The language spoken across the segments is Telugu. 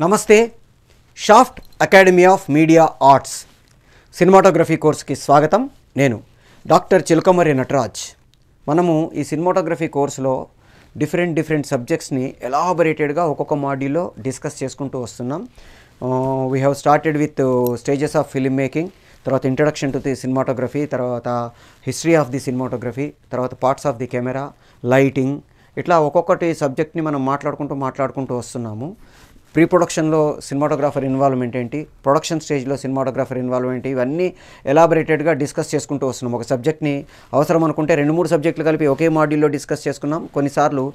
నమస్తే. Shaft academy of media arts cinematography కోర్సుకి స్వాగతం. నేను డాక్టర్ చిలకమర్రి నటరాజ్. మనము ఈ సినిమాటోగ్రఫీ కోర్సులో డిఫరెంట్ సబ్జెక్ట్స్ని ఎలాబొరేటెడ్గా ఒక్కొక్క మాడ్యూల్లో డిస్కస్ చేసుకుంటూ వస్తున్నాం. We have started with stages of film making, తర్వాత ఇంట్రడక్షన్ టు ది సినిమాటోగ్రఫీ, తర్వాత హిస్టరీ ఆఫ్ ది సినిమాటోగ్రఫీ, తర్వాత parts of the camera, lighting, ఇట్లా ఒక్కొక్కటి సబ్జెక్ట్ని మనం మాట్లాడుకుంటూ వస్తున్నాము. ప్రీ ప్రొడక్షన్లో సినిమాటోగ్రాఫర్ ఇన్వాల్వ్మెంట్ ఏంటి, ప్రొడక్షన్ స్టేజ్లో సినిమాటోగ్రాఫర్ ఇన్వాల్వ్మెంట్, ఇవన్నీ ఎలాబొరేటెడ్గా డిస్కస్ చేసుకుంటూ వస్తున్నాం. ఒక సబ్జెక్ట్ని అవసరం అనుకుంటే 2-3 సబ్జెక్టులు కలిపి ఒకే మాడ్యూల్లో డిస్కస్ చేసుకున్నాం. కొన్నిసార్లు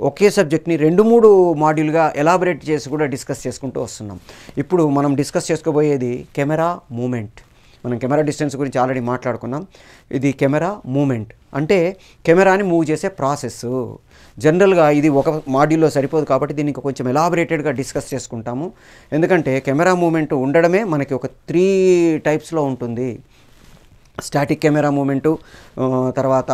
ఒకే సబ్జెక్ట్ని 2-3 మాడ్యూల్గా ఎలాబొరేట్ చేసి కూడా డిస్కస్ చేసుకుంటూ వస్తున్నాం. ఇప్పుడు మనం డిస్కస్ చేసుకోబోయేది కెమెరా మూమెంట్. మనం కెమెరా డిస్టెన్స్ గురించి ఆల్రెడీ మాట్లాడుకున్నాం. ఇది కెమెరా మూమెంట్ అంటే కెమెరాని మూవ్ చేసే ప్రాసెస్. జనరల్గా ఇది ఒక మాడ్యూల్లో సరిపోదు కాబట్టి దీన్ని కొంచెం ఎలాబొరేటెడ్గా డిస్కస్ చేసుకుంటాము. ఎందుకంటే కెమెరా మూమెంట్ ఉండడమే మనకి ఒక 3 టైప్స్లో ఉంటుంది. స్టాటిక్ కెమెరా మూమెంటు, తర్వాత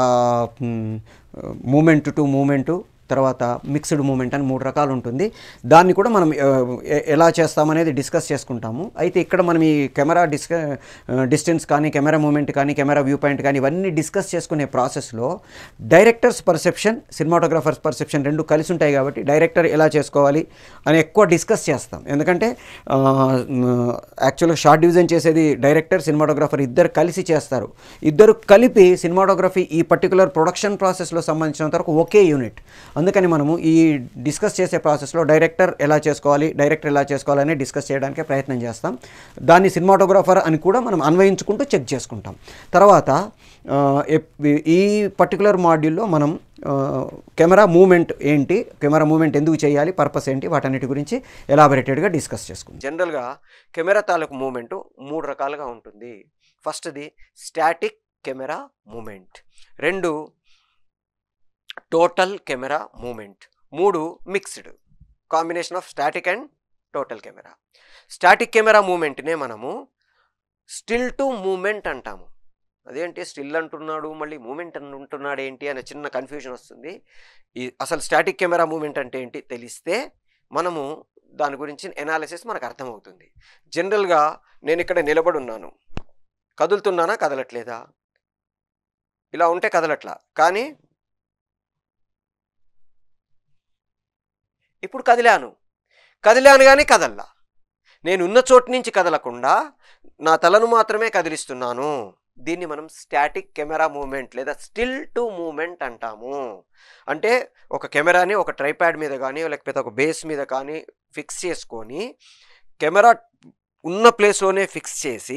మూమెంట్ టు మూమెంటు, తర్వాత మిక్స్డ్ మూమెంట్ అని 3 రకాలు ఉంటుంది. దాన్ని కూడా మనం ఎలా చేస్తామనేది డిస్కస్ చేసుకుంటాము. అయితే ఇక్కడ మనం ఈ కెమెరా డిస్టెన్స్ కానీ, కెమెరా మూమెంట్ కానీ, కెమెరా వ్యూ పాయింట్ కానీ ఇవన్నీ డిస్కస్ చేసుకునే ప్రాసెస్లో డైరెక్టర్స్ పర్సెప్షన్, సినిమాటోగ్రాఫర్స్ పర్సెప్షన్ 2 కలిసి ఉంటాయి కాబట్టి డైరెక్టర్ ఎలా చేసుకోవాలి అని ఎక్కువ డిస్కస్ చేస్తాం. ఎందుకంటే యాక్చువల్గా షార్ట్ డివిజన్ చేసేది డైరెక్టర్, సినిమాటోగ్రాఫర్ ఇద్దరు కలిసి చేస్తారు. ఇద్దరు కలిపి సినిమాటోగ్రఫీ ఈ పర్టికులర్ ప్రొడక్షన్ ప్రాసెస్లో సంబంధించినంత వరకు ఒకే యూనిట్. అందుకని మనము ఈ డిస్కస్ చేసే ప్రాసెస్లో డైరెక్టర్ ఎలా చేసుకోవాలని డిస్కస్ చేయడానికి ప్రయత్నం చేస్తాం. దాన్ని సినిమాటోగ్రాఫర్ అని కూడా మనం అన్వయించుకుంటూ చెక్ చేసుకుంటాం. తర్వాత ఈ పర్టికులర్ మాడ్యూల్లో మనం కెమెరా మూమెంట్ ఏంటి, కెమెరా మూమెంట్ ఎందుకు చేయాలి, పర్పస్ ఏంటి, వాటన్నిటి గురించి ఎలాబొరేటెడ్గా డిస్కస్ చేసుకుంటాం. జనరల్గా కెమెరా తాలూకు మూమెంట్ 3 రకాలుగా ఉంటుంది. ఫస్ట్ది static camera movement, 2 total camera movement, 3 mixed combination of static and total camera. Static camera మూమెంట్నే మనము స్టిల్ టు మూమెంట్ అంటాము. అదేంటి స్టిల్ అంటున్నాడు మళ్ళీ మూమెంట్ అంటున్నాడు ఏంటి అనే చిన్న కన్ఫ్యూజన్ వస్తుంది. అసలు స్టాటిక్ కెమెరా మూమెంట్ అంటే ఏంటి తెలిస్తే మనము దాని గురించి ఎనాలిసిస్ మనకు అర్థమవుతుంది. జనరల్గా నేను ఇక్కడ నిలబడి ఉన్నాను, కదులుతున్నానా కదలట్లేదా, ఇలా ఉంటే కదలట్లా, కానీ ఇప్పుడు కదిలాను కానీ కదల్లా. నేను ఉన్న చోటు నుంచి కదలకుండా నా తలను మాత్రమే కదిలిస్తున్నాను. దీన్ని మనం స్టాటిక్ కెమెరా మూమెంట్ లేదా స్టిల్ టు మూమెంట్ అంటాము. అంటే ఒక కెమెరాని ఒక ట్రైప్యాడ్ మీద కానీ లేకపోతే ఒక బేస్ మీద కానీ ఫిక్స్ చేసుకొని కెమెరా ఉన్న ప్లేస్లోనే ఫిక్స్ చేసి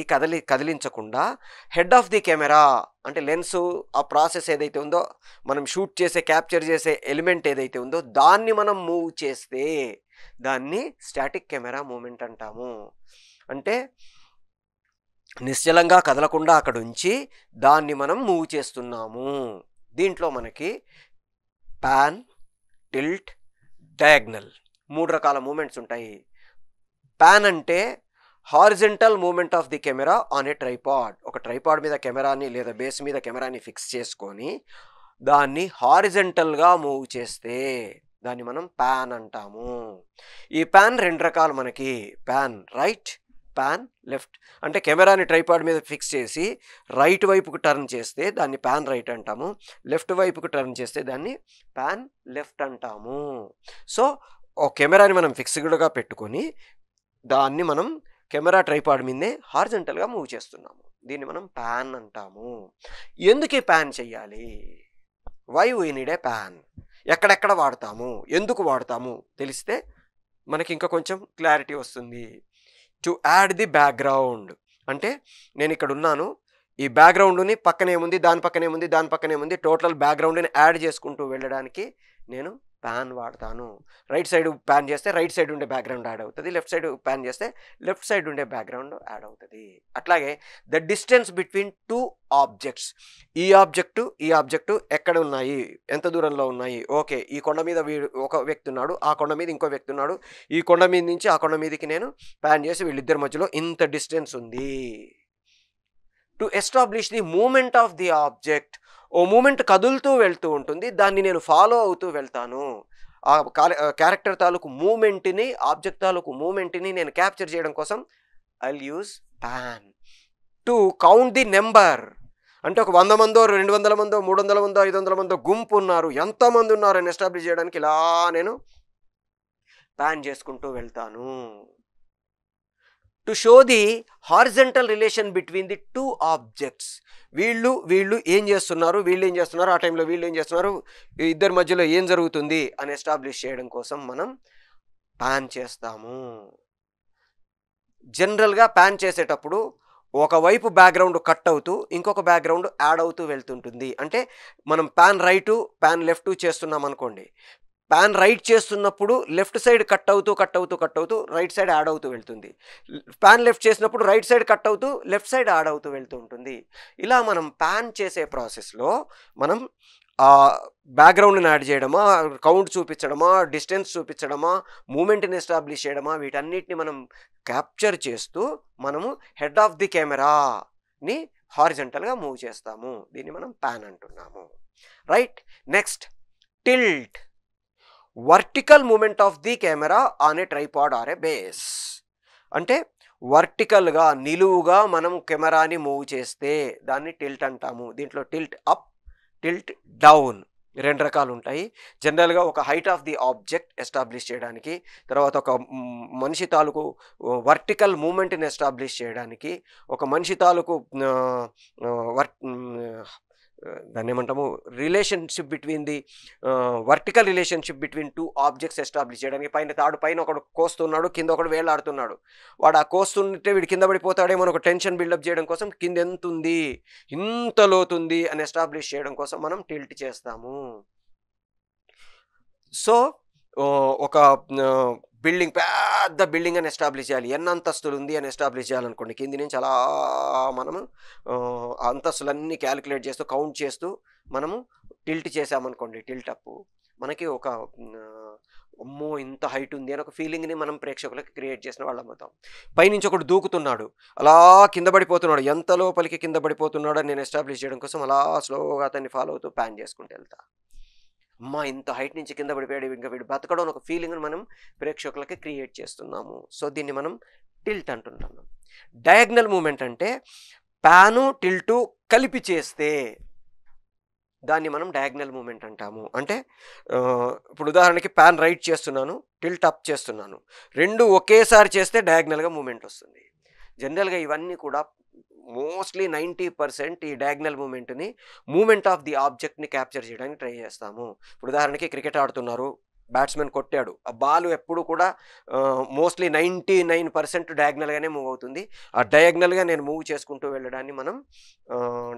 కదిలించకుండా హెడ్ ఆఫ్ ది కెమెరా అంటే లెన్సు, ఆ ప్రాసెస్ ఏదైతే ఉందో, మనం షూట్ చేసే క్యాప్చర్ చేసే ఎలిమెంట్ ఏదైతే ఉందో దాన్ని మనం మూవ్ చేస్తే దాన్ని స్టాటిక్ కెమెరా మూమెంట్ అంటాము. అంటే నిశ్చలంగా కదలకుండా అక్కడ ఉంచి దాన్ని మనం మూవ్ చేస్తున్నాము. దీంట్లో మనకి పాన్, టిల్ట్, డయాగ్నల్ 3 రకాల మూమెంట్స్ ఉంటాయి. పాన్ అంటే horizontal movement of the camera on a tripod. ఒక ట్రైపాడ్ మీద కెమెరాని లేదా బేస్ మీద కెమెరాని ఫిక్స్ చేసుకొని దాన్ని హారిజంటల్గా మూవ్ చేస్తే దాన్ని మనం పాన్ అంటాము. ఈ పాన్ 2 రకాలు మనకి, పాన్ రైట్, పాన్ లెఫ్ట్. అంటే కెమెరాని ట్రైపాడ్ మీద ఫిక్స్ చేసి రైట్ వైపుకు టర్న్ చేస్తే దాన్ని పాన్ రైట్ అంటాము, లెఫ్ట్ వైపుకు టర్న్ చేస్తే దాన్ని పాన్ లెఫ్ట్ అంటాము. సో ఒక కెమెరాని మనం ఫిక్స్డ్గా పెట్టుకొని దాన్ని మనం కెమెరా ట్రైపాడ్ మీదే హారిజంటల్గా మూవ్ చేస్తున్నాము. దీన్ని మనం పాన్ అంటాము. ఎందుకు ఈ పాన్ చెయ్యాలి, why we need a pan, ఎక్కడెక్కడ వాడతాము, ఎందుకు వాడతాము తెలిస్తే మనకి ఇంకా కొంచెం క్లారిటీ వస్తుంది. టు యాడ్ ది బ్యాక్గ్రౌండ్ అంటే నేను ఇక్కడ ఉన్నాను, ఈ బ్యాక్గ్రౌండ్ని పక్కనేముంది, దాని పక్కనేముంది, టోటల్ బ్యాక్గ్రౌండ్ని యాడ్ చేసుకుంటూ వెళ్ళడానికి నేను పాన్ వాడతాను. రైట్ సైడ్ ప్యాన్ చేస్తే రైట్ సైడ్ ఉండే బ్యాక్గ్రౌండ్ యాడ్ అవుతుంది, లెఫ్ట్ సైడ్ ప్యాన్ చేస్తే లెఫ్ట్ సైడ్ ఉండే బ్యాక్గ్రౌండ్ యాడ్ అవుతుంది. అట్లాగే ద డిస్టెన్స్ బిట్వీన్ 2 ఆబ్జెక్ట్స్, ఈ ఆబ్జెక్టు ఎక్కడ ఉన్నాయి, ఎంత దూరంలో ఉన్నాయి, ఓకే ఈ కొండ మీద ఒక వ్యక్తి ఉన్నాడు, ఆ కొండ మీద ఇంకో వ్యక్తి ఉన్నాడు, ఈ కొండ మీద నుంచి ఆ కొండ మీదకి నేను ప్యాన్ చేసి వీళ్ళిద్దరి మధ్యలో ఇంత డిస్టెన్స్ ఉంది. To establish the movement of the object, ఓ మూమెంట్ కదులుతూ వెళ్తూ ఉంటుంది, దాన్ని నేను ఫాలో అవుతూ వెళ్తాను. ఆ క్యారెక్టర్ తాలూకు మూమెంట్ని, ఆబ్జెక్ట్ తాలూకు మూమెంట్ని నేను క్యాప్చర్ చేయడం కోసం I will use pan. To count the number, అంటే ఒక 100 మందో 200 మందో 300 మందో 500 మందో గుంపు ఉన్నారు, ఎంతమంది ఉన్నారు అని ఎస్టాబ్లిష్ చేయడానికి ఇలా నేను ప్యాన్ చేసుకుంటూ వెళ్తాను. To show the horizontal relation between the two objects. వీళ్ళు ఏం చేస్తున్నారు, ఆ టైంలో వీళ్ళు ఏం చేస్తున్నారు, ఇద్దరి మధ్యలో ఏం జరుగుతుంది అని ఎస్టాబ్లిష్ చేయడం కోసం మనం ప్యాన్ చేస్తాము. జనరల్గా ప్యాన్ చేసేటప్పుడు ఒకవైపు బ్యాక్గ్రౌండ్ కట్ అవుతూ ఇంకొక బ్యాక్గ్రౌండ్ యాడ్ అవుతూ వెళ్తుంటుంది. అంటే మనం ప్యాన్ రైటు ప్యాన్ లెఫ్ట్ చేస్తున్నాం అనుకోండి, ప్యాన్ రైట్ చేస్తున్నప్పుడు లెఫ్ట్ సైడ్ కట్ అవుతూ రైట్ సైడ్ యాడ్ అవుతూ వెళ్తుంది. ప్యాన్ లెఫ్ట్ చేసినప్పుడు రైట్ సైడ్ కట్ అవుతూ లెఫ్ట్ సైడ్ యాడ్ అవుతూ వెళ్తూ ఉంటుంది. ఇలా మనం ప్యాన్ చేసే ప్రాసెస్లో మనం బ్యాక్గ్రౌండ్ని యాడ్ చేయడమా, కౌంట్ చూపించడమా, డిస్టెన్స్ చూపించడమా, మూమెంట్ని ఎస్టాబ్లిష్ చేయడమా, వీటన్నిటిని మనం క్యాప్చర్ చేస్తూ మనము హెడ్ ఆఫ్ ది కెమెరాని హారిజంటల్గా మూవ్ చేస్తాము. దీన్ని మనం ప్యాన్ అంటున్నాము. Right. Next tilt, vertical movement of the camera on a tripod or a base. అంటే వర్టికల్గా నిలువుగా మనం కెమెరాని మూవ్ చేస్తే దాన్ని టిల్ట్ అంటాము. దీంట్లో టిల్ట్ అప్, టిల్ట్ డౌన్ 2 రకాలు ఉంటాయి. జనరల్గా ఒక height of the object establish చేయడానికి, తర్వాత ఒక మనిషి తాలూకు వర్టికల్ మూమెంట్ని ఎస్టాబ్లిష్ చేయడానికి, ఒక మనిషి తాలూకు దాన్ని ఏమంటాము relationship between the vertical relationship between 2 objects establish చేయడానికి. పైన ఒకడు కోస్తున్నాడు, కింద ఒకడు వేలాడుతున్నాడు. వాడు ఆ కోస్తుంటే వీడు కింద పడిపోతాడేమో ఒక టెన్షన్ బిల్డప్ చేయడం కోసం కింద ఎంత ఉంది, ఇంత లోతుంది అని ఎస్టాబ్లిష్ చేయడం కోసం మనం టిల్ట్ చేస్తాము. సో ఒక బిల్డింగ్, పెద్ద బిల్డింగ్ అని ఎస్టాబ్లిష్ చేయాలి, ఎన్ని అంతస్తులు ఉంది అని ఎస్టాబ్లిష్ చేయాలనుకోండి, కింది నుంచి అలా మనము అంతస్తులన్నీ క్యాలిక్యులేట్ చేస్తూ కౌంట్ చేస్తూ మనము టిల్ట్ చేసామనుకోండి, టిల్ట్ అప్, మనకి ఒక అమ్మో ఇంత హైట్ ఉంది అని ఒక ఫీలింగ్ని మనం ప్రేక్షకులకు క్రియేట్ చేసిన వాళ్ళం అవుతాం. పైనుంచి ఒకడు దూకుతున్నాడు, అలా కింద పడిపోతున్నాడు, ఎంత లోపలికి కింద పడిపోతున్నాడు అని నేను ఎస్టాబ్లిష్ చేయడం కోసం అలా స్లోగా అతన్ని ఫాలో అవుతూ ప్యాన్ చేసుకుంటూ వెళ్తా. అమ్మా ఇంత హైట్ నుంచి కింద పడిపోయాడు, ఇంకా వీడు బతకడం ఒక ఫీలింగ్ని మనం ప్రేక్షకులకి క్రియేట్ చేస్తున్నాము. సో దీన్ని మనం టిల్ట్ అంటున్నాము. డయాగ్నల్ మూమెంట్ అంటే ప్యాను టిల్టు కలిపి చేస్తే దాన్ని మనం డయాగ్నల్ మూమెంట్ అంటాము. అంటే ఇప్పుడు ఉదాహరణకి ప్యాన్ రైట్ చేస్తున్నాను, టిల్ట్ అప్ చేస్తున్నాను, రెండు ఒకేసారి చేస్తే డయాగ్నల్గా మూమెంట్ వస్తుంది. జనరల్గా ఇవన్నీ కూడా మోస్ట్లీ 90% ఈ డయాగ్నల్ మూమెంట్ని మూమెంట్ ఆఫ్ ది ఆబ్జెక్ట్ని క్యాప్చర్ చేయడానికి ట్రై చేస్తాము. ఇప్పుడు ఉదాహరణకి క్రికెట్ ఆడుతున్నారు, బ్యాట్స్మెన్ కొట్టాడు, ఆ బాల్ ఎప్పుడు కూడా మోస్ట్లీ 99% డయాగ్నల్గానే మూవ్ అవుతుంది. ఆ డయాగ్నల్గా నేను మూవ్ చేసుకుంటూ వెళ్ళడాన్ని మనం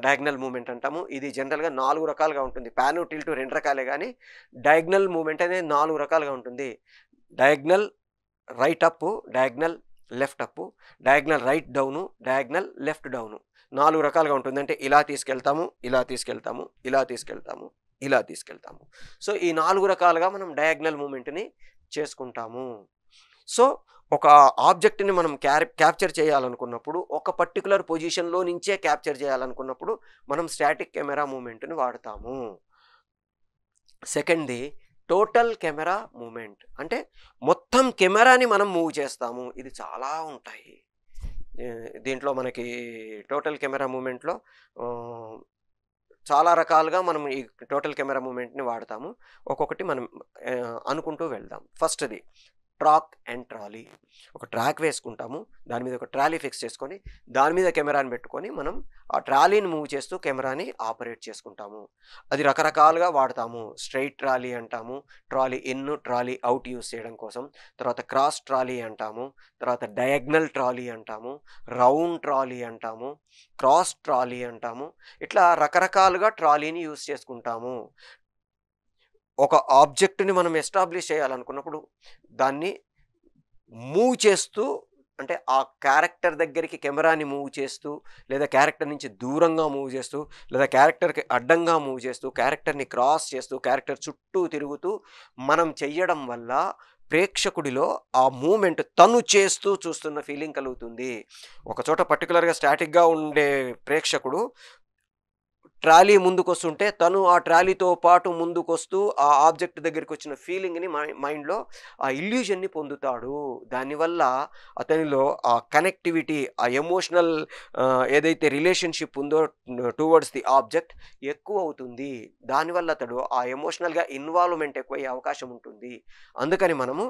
డయాగ్నల్ మూమెంట్ అంటాము. ఇది జనరల్గా 4 రకాలుగా ఉంటుంది. ప్యాను టిల్టు 2 రకాలే, కానీ డయాగ్నల్ మూమెంట్ అనేది 4 రకాలుగా ఉంటుంది. Diagonal right up, diagonal left up, diagonal right down, diagonal left down, 4 రకాలుగా ఉంటుంది. అంటే ఇలా తీసుకెళ్తాము, ఇలా తీసుకెళ్తాము, ఇలా తీసుకెళ్తాము, ఇలా తీసుకెళ్తాము. సో ఈ 4 రకాలుగా మనం డయాగ్నల్ మూమెంట్ని చేసుకుంటాము. సో ఒక ఆబ్జెక్ట్ని మనం క్యాప్చర్ చేయాలనుకున్నప్పుడు, ఒక పర్టికులర్ పొజిషన్లో నుంచే క్యాప్చర్ చేయాలనుకున్నప్పుడు మనం స్టాటిక్ కెమెరా మూమెంట్ని వాడతాము. సెకండ్ది టోటల్ కెమెరా మూమెంట్, అంటే మొత్తం కెమెరాని మనం మూవ్ చేస్తాము. ఇది చాలా ఉంటాయి దీంట్లో. మనకి టోటల్ కెమెరా మూమెంట్లో చాలా రకాలుగా మనం ఈ టోటల్ కెమెరా మూమెంట్ని వాడతాము. ఒక్కొక్కటి మనం అనుకుంటూ వెళ్దాం. ఫస్ట్ది ట్రాక్ అండ్ ట్రాలీ. ఒక ట్రాక్ వేసుకుంటాము, దాని మీద ఒక ట్రాలీ ఫిక్స్ చేసుకొని దాని మీద కెమెరాని పెట్టుకొని మనం ఆ ట్రాలీని మూవ్ చేస్తూ కెమెరాని ఆపరేట్ చేసుకుంటాము. అది రకరకాలుగా వాడతాము. స్ట్రైట్ ట్రాలీ అంటాము, trolley in trolley out use చేయడం కోసం. తర్వాత క్రాస్ ట్రాలీ అంటాము, తర్వాత డయాగ్నల్ ట్రాలీ అంటాము, రౌండ్ ట్రాలీ అంటాము, క్రాస్ ట్రాలీ అంటాము. ఇట్లా రకరకాలుగా ట్రాలీని యూస్ చేసుకుంటాము. ఒక ఆబ్జెక్ట్ని మనం ఎస్టాబ్లిష్ చేయాలనుకున్నప్పుడు దాన్ని మూవ్ చేస్తూ, అంటే ఆ క్యారెక్టర్ దగ్గరికి కెమెరాని మూవ్ చేస్తూ, లేదా క్యారెక్టర్ నుంచి దూరంగా మూవ్ చేస్తూ, లేదా క్యారెక్టర్కి అడ్డంగా మూవ్ చేస్తూ, క్యారెక్టర్ని క్రాస్ చేస్తూ, క్యారెక్టర్ చుట్టూ తిరుగుతూ మనం చెయ్యడం వల్ల ప్రేక్షకుడిలో ఆ మూమెంట్ తను చేస్తూ చూస్తున్న ఫీలింగ్ కలుగుతుంది. ఒకచోట పర్టికులర్గా స్టాటిక్గా ఉండే ప్రేక్షకుడు ట్రాలీ ముందుకొస్తుంటే తను ఆ ట్రాలీతో పాటు ముందుకొస్తూ ఆ ఆబ్జెక్ట్ దగ్గరికి వచ్చిన ఫీలింగ్ని మైండ్లో ఆ ఇల్యూజన్ని పొందుతాడు. దానివల్ల అతనిలో ఆ కనెక్టివిటీ, ఆ ఎమోషనల్ ఏదైతే రిలేషన్షిప్ ఉందో టువర్డ్స్ ది ఆబ్జెక్ట్ ఎక్కువ అవుతుంది. దానివల్ల అతడు ఆ ఎమోషనల్గా ఇన్వాల్వ్మెంట్ ఎక్కువయ్యే అవకాశం ఉంటుంది. అందుకని మనము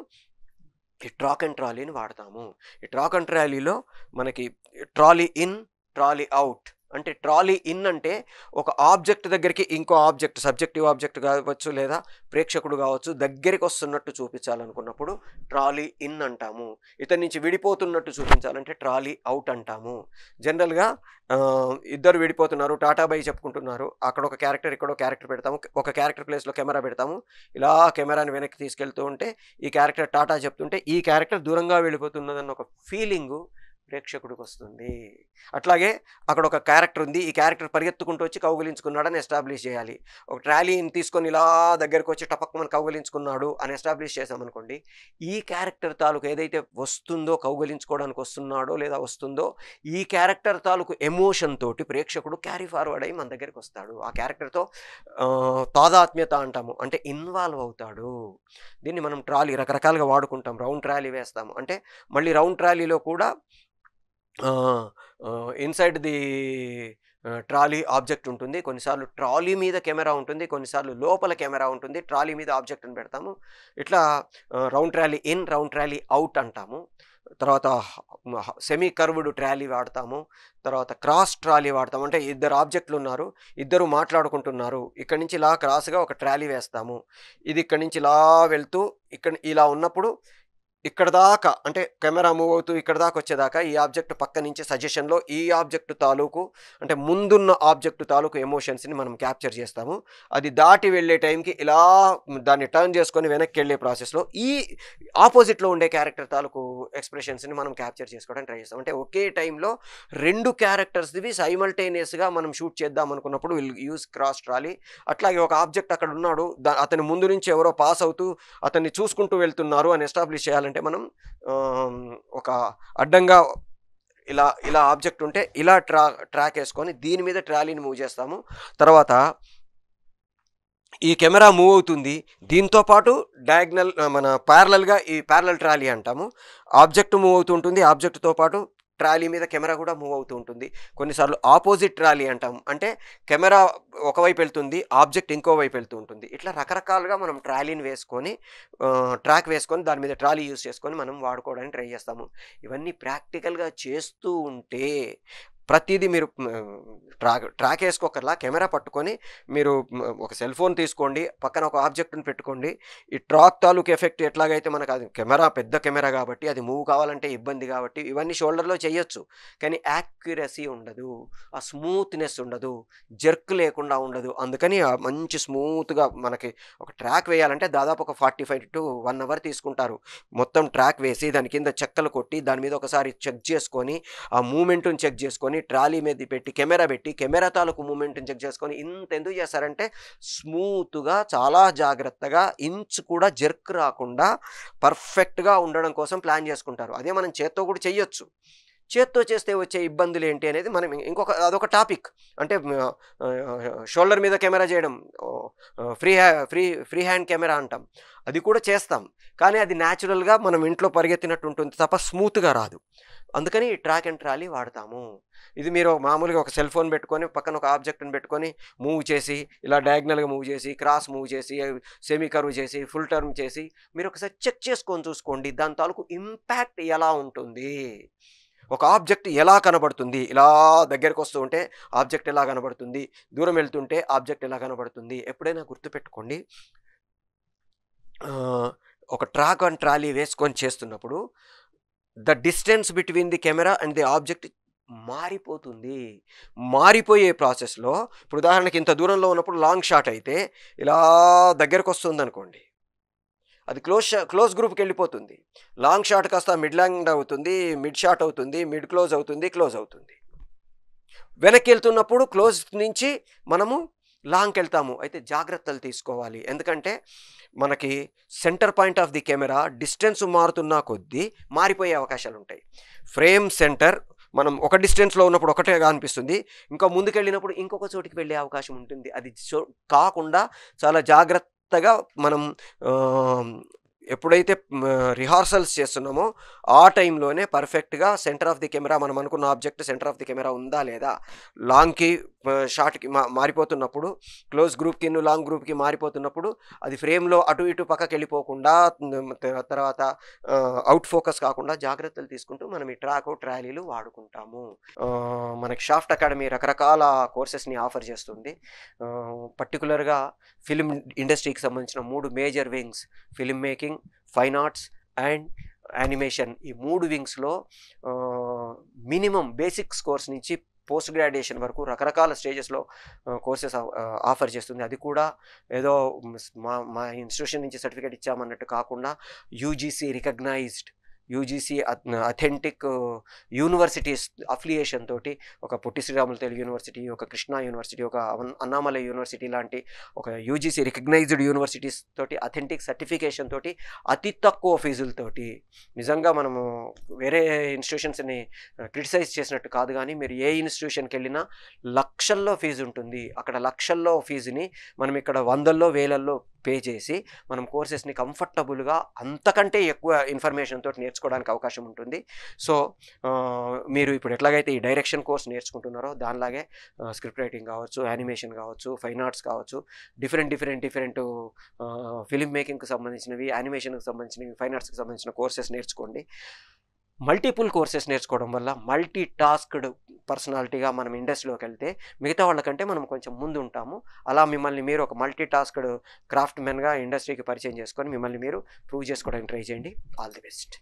ఈ ట్రాక్ అండ్ ట్రాలీని వాడతాము. ఈ ట్రాక్ అండ్ ట్రాలీలో మనకి ట్రాలీ ఇన్, ట్రాలీ అవుట్. అంటే ట్రాలీ ఇన్ అంటే ఒక ఆబ్జెక్ట్ దగ్గరికి ఇంకో ఆబ్జెక్ట్, సబ్జెక్టివ్ ఆబ్జెక్ట్ కావచ్చు లేదా ప్రేక్షకుడు కావచ్చు, దగ్గరికి వస్తున్నట్టు చూపించాలనుకున్నప్పుడు ట్రాలీ ఇన్ అంటాము. ఇతని నుంచి విడిపోతున్నట్టు చూపించాలంటే ట్రాలీ అవుట్ అంటాము. జనరల్గా ఇద్దరు విడిపోతున్నారు, టాటా బై చెప్పుకుంటున్నారు, అక్కడ ఒక క్యారెక్టర్ ఇక్కడ ఒక క్యారెక్టర్ పెడతాము, ఒక క్యారెక్టర్ ప్లేస్లో కెమెరా పెడతాము, ఇలా కెమెరాని వెనక్కి తీసుకెళ్తూ ఉంటే ఈ క్యారెక్టర్ టాటా చెప్తుంటే ఈ క్యారెక్టర్ దూరంగా వెళ్ళిపోతున్నదన్న ఒక ఫీలింగు ప్రేక్షకుడికి వస్తుంది. అట్లాగే అక్కడ ఒక క్యారెక్టర్ ఉంది, ఈ క్యారెక్టర్ పరిగెత్తుకుంటూ వచ్చి కౌగిలించుకున్నాడని ఎస్టాబ్లిష్ చేయాలి. ఒక ట్రాలీని తీసుకొని ఇలా దగ్గరకు వచ్చి టపక్కుమని కౌగిలించుకున్నాడు అని ఎస్టాబ్లిష్ చేసామనుకోండి, ఈ క్యారెక్టర్ తాలూకు ఏదైతే వస్తుందో, కౌగిలించుకోవడానికి వస్తున్నాడో లేదా వస్తుందో, ఈ క్యారెక్టర్ తాలూకు ఎమోషన్ తోటి ప్రేక్షకుడు క్యారీ ఫార్వర్డ్ అయ్యి మన దగ్గరికి వస్తాడు. ఆ క్యారెక్టర్తో తాదాత్మ్యత అంటాము, అంటే ఇన్వాల్వ్ అవుతాడు. దీన్ని మనం ట్రాలీ రకరకాలుగా వాడుకుంటాం. రౌండ్ ట్రాలీ వేస్తాము అంటే మళ్ళీ రౌండ్ ట్రాలీలో కూడా ఇన్సైడ్ ది ట్రాలీ ఆబ్జెక్ట్ ఉంటుంది. కొన్నిసార్లు ట్రాలీ మీద కెమెరా ఉంటుంది, కొన్నిసార్లు లోపల కెమెరా ఉంటుంది. ట్రాలీ మీద ఆబ్జెక్ట్ని పెడతాము. ఇట్లా round trolley in, round trolley out అంటాము. తర్వాత సెమీ కర్వ్డ్ ట్రాలీ వాడతాము. తర్వాత క్రాస్ ట్రాలీ వాడతాము. అంటే ఇద్దరు ఆబ్జెక్టులు ఉన్నారు, ఇద్దరు మాట్లాడుకుంటున్నారు, ఇక్కడి నుంచి ఇలా క్రాస్గా ఒక ట్రాలీ వేస్తాము. ఇది ఇక్కడి నుంచి ఇలా వెళ్తూ ఇక్కడ ఇలా ఉన్నప్పుడు ఇక్కడ దాకా అంటే కెమెరా మూవ్ అవుతూ ఇక్కడ దాకా వచ్చేదాకా ఈ ఆబ్జెక్ట్ పక్క నుంచి సజెషన్లో ఈ ఆబ్జెక్ట్ తాలూకు అంటే ముందున్న ఆబ్జెక్ట్ తాలూకు ఎమోషన్స్ని మనం క్యాప్చర్ చేస్తాము. అది దాటి వెళ్ళే టైంకి ఇలా దాన్ని టర్న్ చేసుకొని వెనక్కి వెళ్ళే ప్రాసెస్లో ఈ ఆపోజిట్లో ఉండే క్యారెక్టర్ తాలూకు ఎక్స్ప్రెషన్స్ని మనం క్యాప్చర్ చేసుకోవడానికి ట్రై చేస్తాం. అంటే ఒకే టైంలో రెండు క్యారెక్టర్స్వి సైమల్టేనియస్గా మనం షూట్ చేద్దాం అనుకున్నప్పుడు విల్ యూజ్ క్రాస్ ట్రాలీ. అట్లాగే ఒక ఆబ్జెక్ట్ అక్కడ ఉన్నాడు, అతని ముందు నుంచి ఎవరో పాస్ అవుతూ అతన్ని చూసుకుంటూ వెళ్తున్నారు అని ఎస్టాబ్లిష్ చేయాలంటే మనం ఒక అడ్డంగా ఇలా ఇలా ఆబ్జెక్ట్ ఉంటే ఇలా ట్రాక్ వేసుకొని దీని మీద ట్రాలీని మూవ్ చేస్తాము. తర్వాత ఈ కెమెరా మూవ్ అవుతుంది, దీంతో పాటు డయాగ్నల్ మన ప్యారలల్గా ఈ ప్యారలల్ ట్రాలీ అంటాము. ఆబ్జెక్ట్ మూవ్ అవుతుంటుంది, ఆబ్జెక్ట్తో పాటు ట్రాలీ మీద కెమెరా కూడా మూవ్ అవుతూ ఉంటుంది. కొన్నిసార్లు ఆపోజిట్ ట్రాలీ అంటాము, అంటే కెమెరా ఒకవైపు వెళ్తుంది, ఆబ్జెక్ట్ ఇంకోవైపు వెళ్తూ ఉంటుంది. ఇట్లా రకరకాలుగా మనం ట్రాలీని వేసుకొని ట్రాక్ వేసుకొని దాని మీద ట్రాలీ యూజ్ చేసుకొని మనం వాడుకోవడానికి ట్రై చేస్తాము. ఇవన్నీ ప్రాక్టికల్గా చేస్తూ ఉంటే ప్రతిదీ మీరు ట్రాక్ వేసుకోకర్లా కెమెరా పట్టుకొని మీరు ఒక సెల్ ఫోన్ తీసుకోండి, పక్కన ఒక ఆబ్జెక్ట్ని పెట్టుకోండి. ఈ ట్రాక్ తాలూకు ఎఫెక్ట్ ఎట్లాగైతే మనకు అది కెమెరా పెద్ద కెమెరా కాబట్టి అది మూవ్ కావాలంటే ఇబ్బంది కాబట్టి ఇవన్నీ షోల్డర్లో చేయొచ్చు, కానీ యాక్యురసీ ఉండదు, ఆ స్మూత్నెస్ ఉండదు, జర్క్ లేకుండా ఉండదు. అందుకని మంచి స్మూత్గా మనకి ఒక ట్రాక్ వేయాలంటే దాదాపు ఒక 45 to 1 hour తీసుకుంటారు. మొత్తం ట్రాక్ వేసి దాని కింద చెక్కలు కొట్టి దాని మీద ఒకసారి చెక్ చేసుకొని ఆ మూమెంట్ని చెక్ చేసుకొని ట్రాలీ మీద పెట్టి కెమెరా పెట్టి కెమెరా తాలూకు మూమెంట్ని చెక్ చేసుకొని ఇంత ఎందుకు చేస్తారంటే స్మూత్గా చాలా జాగ్రత్తగా ఇంచ్ కూడా జర్క్ రాకుండా పర్ఫెక్ట్గా ఉండడం కోసం ప్లాన్ చేసుకుంటారు. అదే మనం చేత్తో కూడా చెయ్యొచ్చు. చేత్తో చేస్తే వచ్చే ఇబ్బందులు ఏంటి అనేది మనం అదొక టాపిక్. అంటే షోల్డర్ మీద కెమెరా చేయడం ఫ్రీ హ్యాండ్ కెమెరా అంటాం, అది కూడా చేస్తాం, కానీ అది న్యాచురల్గా మనం ఇంట్లో పరిగెత్తినట్టు ఉంటుంది తప్ప స్మూత్గా రాదు. అందుకని ట్రాక్ అండ్ ట్రాలీ వాడతాము. ఇది మీరు మామూలుగా ఒక సెల్ ఫోన్ పెట్టుకొని పక్కన ఒక ఆబ్జెక్ట్ని పెట్టుకొని మూవ్ చేసి ఇలా డయాగ్నల్గా మూవ్ చేసి క్రాస్ మూవ్ చేసి సెమీ కర్వ్ చేసి ఫుల్ టర్మ్ చేసి మీరు ఒకసారి చెక్ చేసుకొని చూసుకోండి దాని తాలూకు ఇంపాక్ట్ ఎలా ఉంటుంది. ఒక ఆబ్జెక్ట్ ఎలా కనబడుతుంది, ఇలా దగ్గరికి వస్తూ ఉంటే ఆబ్జెక్ట్ ఎలా కనబడుతుంది, దూరం వెళ్తుంటే ఆబ్జెక్ట్ ఎలా కనబడుతుంది. ఎప్పుడైనా గుర్తుపెట్టుకోండి, ఒక ట్రాక్ అండ్ ట్రాలీ వేసుకొని చేస్తున్నప్పుడు the distance between the camera and the object మారిపోతుంది. మారిపోయే ప్రాసెస్లో ఇప్పుడు ఉదాహరణకి ఇంత దూరంలో ఉన్నప్పుడు లాంగ్ షాట్ అయితే ఇలా దగ్గరకు వస్తుంది అనుకోండి, అది క్లోజ్ గ్రూప్కి వెళ్ళిపోతుంది. లాంగ్ షాట్ కాస్త మిడ్ లాంగ్ అవుతుంది, మిడ్ షాట్ అవుతుంది, మిడ్ క్లోజ్ అవుతుంది, క్లోజ్ అవుతుంది. వెనక్కి వెళ్తున్నప్పుడు క్లోజ్ నుంచి మనము లాంగ్కి వెళ్తాము. అయితే జాగ్రత్తలు తీసుకోవాలి, ఎందుకంటే మనకి centre point of the camera distance మారుతున్న కొద్దీ మారిపోయే అవకాశాలు ఉంటాయి. ఫ్రేమ్ సెంటర్ మనం ఒక డిస్టెన్స్లో ఉన్నప్పుడు ఒకటేగా అనిపిస్తుంది, ఇంకా ముందుకెళ్ళినప్పుడు ఇంకొక చోటికి వెళ్ళే అవకాశం ఉంటుంది. అది కాకుండా చాలా జాగ్రత్తగా మనం ఎప్పుడైతే రిహార్సల్స్ చేస్తున్నామో ఆ టైంలోనే పర్ఫెక్ట్గా సెంటర్ ఆఫ్ ది కెమెరా, మనం అనుకున్న object centre of the camera ఉందా లేదా, లాంగ్కి షార్ట్కి మారిపోతున్నప్పుడు, క్లోజ్ గ్రూప్కి లాంగ్ గ్రూప్కి మారిపోతున్నప్పుడు అది ఫ్రేమ్లో అటు ఇటు పక్కకి వెళ్ళిపోకుండా, తర్వాత అవుట్ ఫోకస్ కాకుండా జాగ్రత్తలు తీసుకుంటూ మనం ఈ ట్రాలీలు వాడుకుంటాము. మనకి షాఫ్ట్ అకాడమీ రకరకాల కోర్సెస్ని ఆఫర్ చేస్తుంది. పర్టికులర్గా ఫిలిం ఇండస్ట్రీకి సంబంధించిన 3 major wings, film making, fine arts and animation, ఈ 3 వింగ్స్లో మినిమం బేసిక్స్ కోర్స్ నుంచి పోస్ట్ గ్రాడ్యుయేషన్ వరకు రకరకాల స్టేజెస్లో కోర్సెస్ ఆఫర్ చేస్తుంది. అది కూడా ఏదో మా ఇన్స్టిట్యూషన్ నుంచి సర్టిఫికేట్ ఇచ్చామన్నట్టు కాకుండా UGC recognized, UGC authentic universities affiliation తోటి, ఒక పొట్టి శ్రీరాములు తెలుగు యూనివర్సిటీ, ఒక కృష్ణా యూనివర్సిటీ, ఒక అన్నామలై యూనివర్సిటీ లాంటి ఒక యూజీసీ రికగ్నైజ్డ్ యూనివర్సిటీస్ తోటి అథెంటిక్ సర్టిఫికేషన్ తోటి అతి తక్కువ ఫీజులతోటి, నిజంగా మనము వేరే ఇన్స్టిట్యూషన్స్ని క్రిటిసైజ్ చేసినట్టు కాదు, కానీ మీరు ఏ ఇన్స్టిట్యూషన్కి వెళ్ళినా లక్షల్లో ఫీజు ఉంటుంది. అక్కడ లక్షల్లో ఫీజుని మనం ఇక్కడ వందల్లో వేలల్లో పే చేసి మనం కోర్సెస్ని కంఫర్టబుల్గా అంతకంటే ఎక్కువ ఇన్ఫర్మేషన్ తోటి నేర్చుకోవడానికి అవకాశం ఉంటుంది. సో మీరు ఇప్పుడు ఎట్లాగైతే ఈ డైరెక్షన్ కోర్స్ నేర్చుకుంటున్నారో దానిలాగే స్క్రిప్ట్ రైటింగ్ కావచ్చు, యానిమేషన్ కావచ్చు, ఫైన్ ఆర్ట్స్ కావచ్చు, డిఫరెంట్ ఫిలిం మేకింగ్కి సంబంధించినవి, యానిమేషన్కి సంబంధించినవి, ఫైన్ ఆర్ట్స్కి సంబంధించిన కోర్సెస్ నేర్చుకోండి. మల్టిపుల్ కోర్సెస్ నేర్చుకోవడం వల్ల మల్టీ టాస్క్డ్ పర్సనాలిటీగా మనం ఇండస్ట్రీలోకి వెళ్తే మిగతా వాళ్ళకంటే మనం కొంచెం ముందు ఉంటాము. అలా మిమ్మల్ని మీరు ఒక మల్టీ టాస్క్డ్ క్రాఫ్ట్ మెన్గా ఇండస్ట్రీకి పరిచయం చేసుకొని మిమ్మల్ని మీరు ప్రూవ్ చేసుకోవడానికి ట్రై చేయండి. All the best.